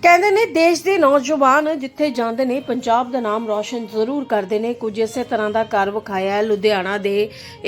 ਕਹਿੰਦੇ ਨੇ ਦੇਸ਼ ਦੇ ਨੌਜਵਾਨ ਜਿੱਥੇ ਜਾਂਦੇ ਨੇ ਪੰਜਾਬ ਦਾ ਨਾਮ ਰੌਸ਼ਨ ਜ਼ਰੂਰ ਕਰਦੇ ਨੇ। ਕੁਝ ਇਸੇ ਤਰ੍ਹਾਂ ਦਾ ਕਰ ਵਿਖਾਇਆ ਹੈ ਲੁਧਿਆਣਾ ਦੇ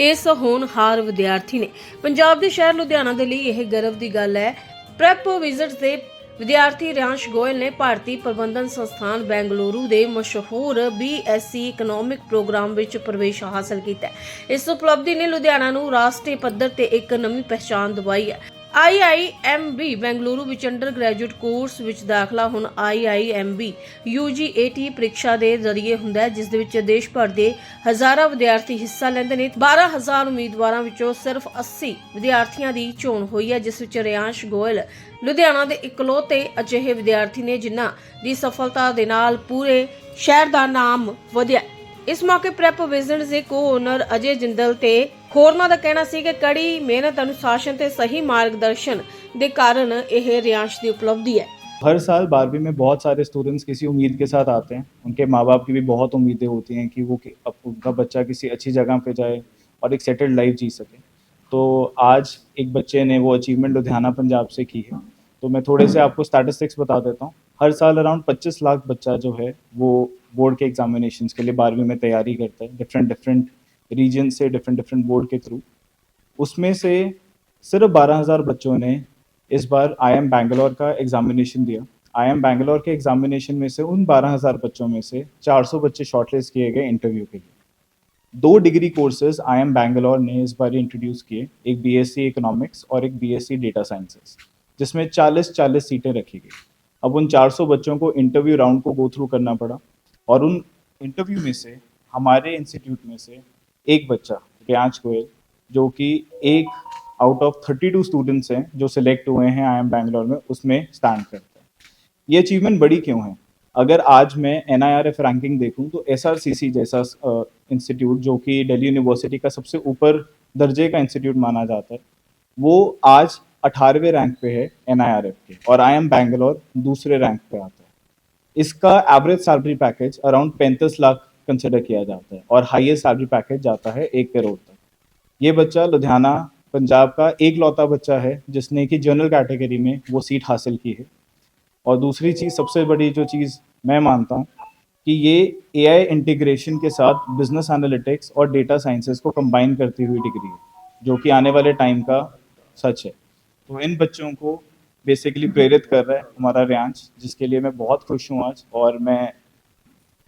ਇਸ ਹੋਣਹਾਰ ਵਿਦਿਆਰਥੀ ਨੇ। ਪੰਜਾਬ ਦੇ ਸ਼ਹਿਰ ਲੁਧਿਆਣਾ ਦੇ ਲਈ ਇਹ ਗਰਵ ਦੀ ਗੱਲ ਹੈ। ਪ੍ਰੈਪ ਵਿਜ਼ਿਟਸ ਦੇ ਵਿਦਿਆਰਥੀ ਰਿਆਂਸ਼ ਗੋਇਲ ਨੇ ਭਾਰਤੀ ਪ੍ਰਬੰਧਨ ਸੰਸਥਾਨ ਬੈਂਗਲੁਰੂ ਦੇ ਮਸ਼ਹੂਰ BSc ਇਕਨੋਮਿਕ ਪ੍ਰੋਗਰਾਮ ਵਿੱਚ ਪ੍ਰਵੇਸ਼ ਹਾਸਲ ਕੀਤਾ ਹੈ। ਇਸ ਉਪਲਬਧੀ ਨੇ ਲੁਧਿਆਣਾ ਨੂੰ ਰਾਸ਼ਟਰੀ ਪੱਧਰ ਤੇ ਇੱਕ ਨਵੀਂ ਪਹਿਚਾਣ ਦਿਵਾਈ ਹੈ। IIMB ਬੈਂਗਲੁਰੂ ਵਿੱਚ ਅੰਡਰ ਗ੍ਰੈਜੂਏਟ ਕੋਰਸ ਵਿੱਚ ਦਾਖਲਾ ਹੁਣ IIMB UGAT ਪ੍ਰੀਖਿਆ ਦੇ ਜ਼ਰੀਏ ਹੁੰਦਾ ਹੈ, ਜਿਸ ਦੇ ਵਿੱਚ ਦੇਸ਼ ਭਰ ਦੇ ਹਜ਼ਾਰਾਂ ਵਿਦਿਆਰਥੀ ਹਿੱਸਾ ਲੈਂਦੇ ਨੇ। 12,000 ਉਮੀਦਵਾਰਾਂ ਵਿੱਚੋਂ ਸਿਰਫ 80 ਵਿਦਿਆਰਥੀਆਂ ਦੀ ਚੋਣ ਹੋਈ ਹੈ, ਜਿਸ ਵਿੱਚ ਰਿਆਂਸ਼ ਗੋਇਲ ਲੁਧਿਆਣਾ ਦੇ ਇਕਲੌਤੇ ਅਜਿਹੇ ਵਿਦਿਆਰਥੀ ਨੇ ਜਿਨ੍ਹਾਂ ਦੀ ਸਫਲਤਾ ਦੇ ਨਾਲ ਪੂਰੇ ਸ਼ਹਿਰ ਦਾ ਨਾਮ ਵਧਿਆ। ਇਸ ਮੌਕੇ ਪ੍ਰੈਪ ਵਿਜ਼ਿਟਸ ਦੇ ਕੋ-ਓਨਰ ਅਜੇ ਜਿੰਦਲ ਤੇ ਹੋਰਨਾਂ ਦਾ ਕਹਿਣਾ ਸੀ ਕਿ ਕੜੀ ਮਿਹਨਤ, ਅਨੁਸ਼ਾसन ਤੇ सही मार्गदर्शन ਦੇ ਕਾਰਨ ਇਹ ਰਿਆਂਸ਼ ਦੀ ਉਪਲਬਧੀ है। हर साल 12वीं में बहुत सारे स्टूडेंट्स किसी उम्मीद के साथ आते हैं। उनके माँ बाप की भी बहुत उम्मीदें होती हैं कि उनका बच्चा किसी अच्छी जगह पे जाए और एक सेटल्ड लाइफ जी सके। तो आज एक बच्चे ने वो अचीवमेंट लुधियाना पंजाब से की है। तो मैं थोड़े से आपको स्टैटिस्टिक्स बता देता हूँ। हर साल अराउंड 25 लाख बच्चा जो है वो बोर्ड के एग्जामिनेशंस के लिए 12वीं में तैयारी करता है, डिफरेंट रीजन से, डिफरेंट बोर्ड के थ्रू। उसमें से सिर्फ 12,000 बच्चों ने इस बार IIM बैंगलोर का एग्जामिनेशन दिया। IIM बैंगलोर के एग्जामिनेशन में से उन 12,000 बच्चों में से 400 बच्चे शॉर्टलिस्ट किए गए इंटरव्यू के लिए। 2 डिग्री कोर्सेज IIM बैंगलोर ने इस बार इंट्रोड्यूस किए, एक BSc इकोनॉमिक्स और एक BSc डेटा साइंसेस, जिसमें 40-40 सीटें रखी गई। अब उन 400 बच्चों को इंटरव्यू राउंड को गो थ्रू करना पड़ा और उन इंटरव्यू में से हमारे इंस्टीट्यूट में से एक बच्चा रियांश गोयल, जो कि एक आउट ऑफ 32 स्टूडेंट्स हैं जो सिलेक्ट हुए हैं IIM बैंगलोर में, उसमें स्टैंड करता है। ये अचीवमेंट बड़ी क्यों है? अगर आज मैं NIRF रैंकिंग देखूं तो SRCC जैसा इंस्टीट्यूट, जो कि दिल्ली यूनिवर्सिटी का सबसे ऊपर दर्जे का इंस्टीट्यूट माना जाता है, वो आज 18वें रैंक पे है NIRF के, और IIM बैंगलोर दूसरे रैंक पे आता है। इसका average salary package around 35 lakh consider किया जाता है और हाईएस्ट सैलरी पैकेज जाता है 1 करोड़ तक। ये बच्चा लुधियाना पंजाब का एक लौता बच्चा है जिसने कि जनरल कैटेगरी में वो सीट हासिल की है। और दूसरी चीज़, सबसे बड़ी जो चीज़ मैं मानता हूँ कि ये AI इंटीग्रेशन के साथ बिजनेस एनालिटिक्स और डेटा साइंसेस को कंबाइन करती हुई डिग्री है, जो कि आने वाले टाइम का सच है। तो इन बच्चों को बेसिकली प्रेरित कर रहा है हमारा रियांश, जिसके लिए मैं बहुत खुश हूँ आज। और मैं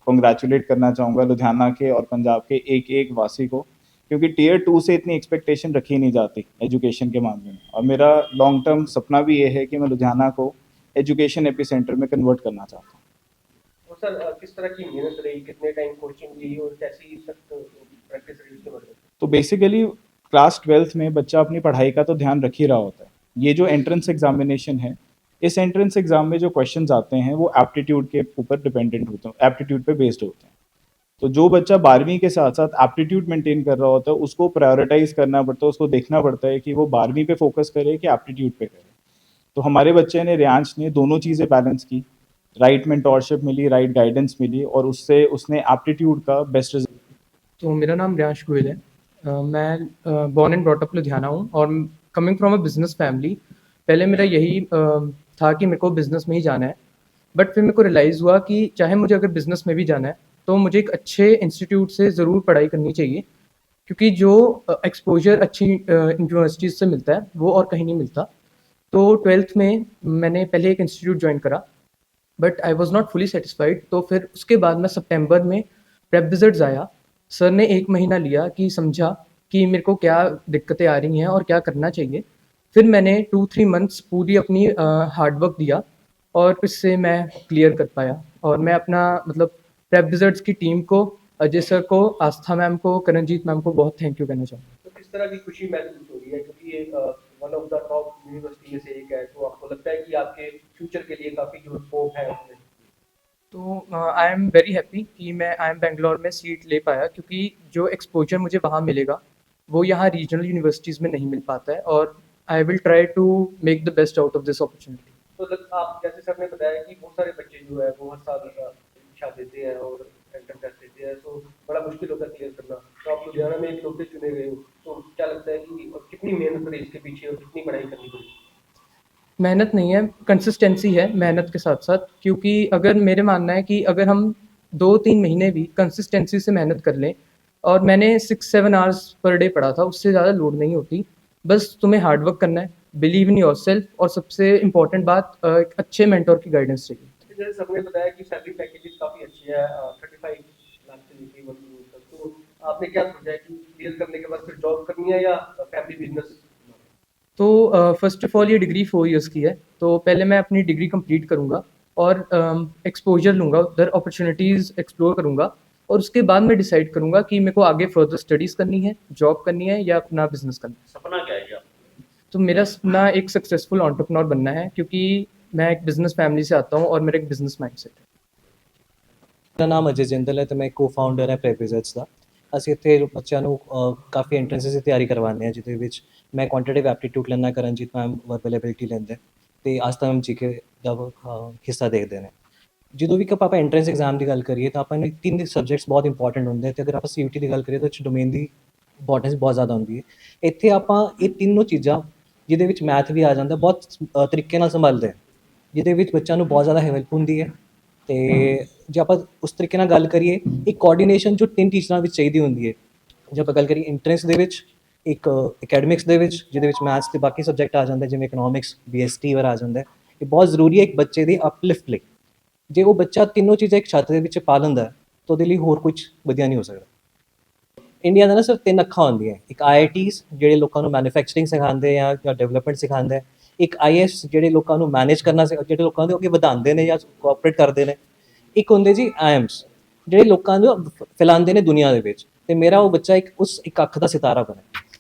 कॉन्ग्रेचुलेट करना चाहूँगा लुधियाना के और पंजाब के एक एक वासी को, क्योंकि टीयर 2 से इतनी एक्सपेक्टेशन रखी नहीं जाती एजुकेशन के मामले में। और मेरा लॉन्ग टर्म सपना भी ये है कि मैं लुधियाना को एजुकेशन एपी सेंटर में कन्वर्ट करना चाहता हूँ। तो सर किस तरह की मेहनत रही, कितने टाइम कोचिंग ली और कैसी सख्त प्रैक्टिस रही उसके बारे में? तो बेसिकली क्लास 12th में बच्चा अपनी पढ़ाई का तो ध्यान रख ही रहा होता है। ये जो एंट्रेंस एग्जामिनेशन है, इस एंट्रेंस एग्जाम में जो क्वेश्चंस आते हैं वो एप्टीट्यूड के ऊपर डिपेंडेंट होते हैं, एप्टीट्यूड पे बेस्ड होते हैं। तो जो बच्चा 12वीं के साथ साथ एप्टीट्यूड मेंटेन कर रहा होता है, उसको प्रायोरिटाइज करना पड़ता है, उसको देखना पड़ता है कि वो 12वीं पे फोकस करे कि एप्टीट्यूड पे करे। तो हमारे बच्चे ने, रियांश ने, दोनों चीज़ें बैलेंस की। राइट मेंटोरशिप मिली, राइट गाइडेंस मिली, और उससे उसने एप्टीट्यूड का बेस्ट रिजल्ट। तो मेरा नाम रियांश गोयल है। मैं born and brought up Ludhiana हूँ और coming from a business family. पहले मेरा यही था कि मेरे को बिज़नेस में ही जाना है, बट फिर मेरे को रियलाइज़ हुआ कि चाहे मुझे अगर बिज़नेस में भी जाना है तो मुझे एक अच्छे इंस्टीट्यूट से ज़रूर पढ़ाई करनी चाहिए, क्योंकि जो एक्सपोजर अच्छी यूनिवर्सिटीज़ से मिलता है वो और कहीं नहीं मिलता। तो 12th में मैंने पहले एक इंस्टीट्यूट ज्वाइन करा, but I was not fully satisfied. तो फिर उसके बाद मैं सितंबर में प्रेप विजिट्स आया। सर ने 1 महीना लिया कि समझा कि मेरे को क्या दिक्कतें आ रही हैं और क्या करना चाहिए। फिर मैंने 2-3 मंथ्स पूरी अपनी हार्डवर्क दिया और इससे मैं क्लियर कर पाया। और मैं अपना मतलब प्रेप विजिट्स की टीम को, अजय सर को, आस्था मैम को, करणजीत मैम को बहुत थैंक यू कहना चाहूँगा। तो किस तरह की खुशी महसूस हो रही है, क्योंकि ये one of the top university में से एक है, तो आपको लगता है कि आपके फ्यूचर के लिए काफ़ी जो स्कोप है उसमें? तो आई एम वेरी हैप्पी कि मैं IIM बैंगलोर में सीट ले पाया, क्योंकि जो एक्सपोजर मुझे वहाँ मिलेगा वो यहाँ रीजनल यूनिवर्सिटीज़ में नहीं मिल पाता है। और I will try to make the best out of this opportunity. तो आप जैसे सर ने बताया कि बहुत सारे बच्चे जो है वो हर साल परीक्षा देते हैं और एंटर टेस्ट देते हैं, तो बड़ा मुश्किल होता है क्लियर करना। तो आप लुधियाना में एक लौटे चुने गए हो, तो क्या लगता है कि और कितनी मेहनत रही इसके पीछे और कितनी पढ़ाई करनी पड़ी? मेहनत नहीं है, कंसिस्टेंसी है मेहनत के साथ-साथ, क्योंकि अगर मेरे मानना है कि अगर हम 2-3 महीने भी कंसिस्टेंसी से मेहनत कर लें, और मैंने 6-7 आवर्स पर डे पढ़ा था, उससे ज़्यादा लोड नहीं होती। बस तुम्हें हार्ड वर्क करना है, बिलीव इन योरसेल्फ, और सबसे इम्पोर्टेंट बात एक अच्छे मेंटर की गाइडेंस चाहिए। जैसे सबने बताया कि सैलरी पैकेजेस काफी अच्छी है, 35 लाख से लेके 1 करोड़ तक। तो आपने क्या सोचा है कि क्लियर करने के बाद फिर जॉब करनी है या फैमिली बिजनेस? तो फर्स्ट ऑफ ऑल ये डिग्री 4 इयर्स की है, तो पहले मैं अपनी डिग्री कंप्लीट करूँगा और एक्सपोज़र लूँगा, उधर अपॉर्च्युनिटीज़ एक्सप्लोर करूँगा, और उसके बाद मैं डिसाइड करूँगा कि मेरे को आगे फर्दर स्टडीज़ करनी है, जॉब करनी है, या अपना बिज़नेस करना है। सपना क्या है ये आपका? तो मेरा सपना एक सक्सेसफुल एंटरप्रेन्योर बनना है, क्योंकि मैं एक बिज़नेस फैमिली से आता हूँ और मेरा एक बिज़नेस माइंडसेट है। ਮੇਰਾ ਨਾਮ ਅਜੇ ਜਿੰਦਲ ਹੈ ਤੇ ਮੈਂ ਕੋ-ਫਾਊਂਡਰ ਹਾਂ ਪ੍ਰੈਪਿਜ਼ਟਸ ਦਾ। ਅਸੀਂ ਇੱਥੇ ਬੱਚਿਆਂ ਨੂੰ ਕਾਫੀ ਐਂਟਰੈਂਸਿਸ ਦੀ ਤਿਆਰੀ ਕਰਵਾਉਂਦੇ ਹਾਂ, ਜਿਹਦੇ ਵਿੱਚ ਮੈਂ ਕੁਆਂਟੀਟਿਵ ਐਪਟੀਟਿਊਡ ਲੈਂਦਾ, ਕਰਨਜੀਤ ਮੈਮ ਵਰਬਲ ਐਬਿਲਿਟੀ ਲੈਂਦੇ ਅਤੇ ਆਸਥਾ ਜੀਕੇ ਦਾ ਹਿੱਸਾ ਦੇਖਦੇ ਨੇ। ਜਦੋਂ ਵੀ ਆਪਾਂ ਐਂਟਰੈਂਸ ਐਗਜ਼ਾਮ ਦੀ ਗੱਲ ਕਰੀਏ ਤਾਂ ਆਪਾਂ ਨੂੰ 3 ਸਬਜੈਕਟਸ ਬਹੁਤ ਇੰਪੋਰਟੈਂਟ ਹੁੰਦੇ, ਅਤੇ ਅਗਰ ਆਪਾਂ ਸੀਯੂਟੀ ਦੀ ਗੱਲ ਕਰੀਏ ਤਾਂ ਉਹ 'ਚ ਡੋਮੇਨ ਦੀ ਇੰਪੋਰਟੈਂਸ ਬਹੁਤ ਜ਼ਿਆਦਾ ਹੁੰਦੀ ਹੈ। ਇੱਥੇ ਆਪਾਂ ਇਹ ਤਿੰਨੋਂ ਚੀਜ਼ਾਂ, ਜਿਹਦੇ ਵਿੱਚ ਮੈਥ ਵੀ ਆ ਜਾਂਦਾ, ਬਹੁਤ ਤਰੀਕੇ ਨਾਲ ਸੰਭਾਲਦੇ ਹਾਂ, ਜਿਹਦੇ ਵਿੱਚ ਬੱਚਿਆਂ ਨੂੰ ਬਹੁਤ ਜ਼ਿਆਦਾ ਹੈਲਪ ਹੁੰਦੀ ਹੈ। ਅਤੇ ਜੇ ਆਪਾਂ ਉਸ ਤਰੀਕੇ ਨਾਲ ਗੱਲ ਕਰੀਏ, ਇੱਕ ਕੋਆਰਡੀਨੇਸ਼ਨ ਜੋ 3 ਟੀਚਰਾਂ ਵਿੱਚ ਚਾਹੀਦੀ ਹੁੰਦੀ ਹੈ। ਜੇ ਆਪਾਂ ਗੱਲ ਕਰੀਏ ਐਂਟਰੈਂਸ ਦੇ ਵਿੱਚ, ਇੱਕ ਅਕੈਡਮਿਕਸ ਦੇ ਵਿੱਚ, ਜਿਹਦੇ ਵਿੱਚ ਮੈਥਸ ਅਤੇ ਬਾਕੀ ਸਬਜੈਕਟ ਆ ਜਾਂਦੇ, ਜਿਵੇਂ ਇਕਨੋਮਿਕਸ, BST ਵਗੈਰਾ ਆ ਜਾਂਦਾ। ਇਹ ਬਹੁਤ ਜ਼ਰੂਰੀ ਹੈ ਇੱਕ ਬੱਚੇ ਦੀ ਅਪਲਿਫਟ ਲਈ। ਜੇ ਉਹ ਬੱਚਾ ਤਿੰਨੋਂ ਚੀਜ਼ਾਂ ਇੱਕ ਛੱਤ ਦੇ ਵਿੱਚ ਪਾ ਲੈਂਦਾ ਤਾਂ ਉਹਦੇ ਲਈ ਹੋਰ ਕੁਝ ਵਧੀਆ ਨਹੀਂ ਹੋ ਸਕਦਾ। ਇੰਡੀਆ ਦਾ ਨਾ ਸਿਰਫ 3 ਅੱਖਾਂ ਹੁੰਦੀਆਂ, ਇੱਕ IITs ਜਿਹੜੇ ਲੋਕਾਂ ਨੂੰ ਮੈਨੂਫੈਕਚਰਿੰਗ ਸਿਖਾਉਂਦੇ ਜਾਂ ਡਿਵੈਲਪਮੈਂਟ ਸਿਖਾਉਂਦੇ, ਇੱਕ IAS ਜਿਹੜੇ ਲੋਕਾਂ ਨੂੰ ਮੈਨੇਜ ਕਰਨਾ, ਜਿਹੜੇ ਲੋਕਾਂ ਦੇ ਅੱਗੇ ਵਧਾਉਂਦੇ ਨੇ ਜਾਂ ਕੋਆਪਰੇਟ ਕਰਦੇ ਨੇ, ਇੱਕ ਹੁੰਦੇ ਜੀ IIMs ਜਿਹੜੇ ਲੋਕਾਂ ਨੂੰ ਫੈਲਾਉਂਦੇ ਨੇ ਦੁਨੀਆ ਦੇ ਵਿੱਚ। ਅਤੇ ਮੇਰਾ ਉਹ ਬੱਚਾ ਇੱਕ ਅੱਖ ਦਾ ਸਿਤਾਰਾ ਬਣੇ।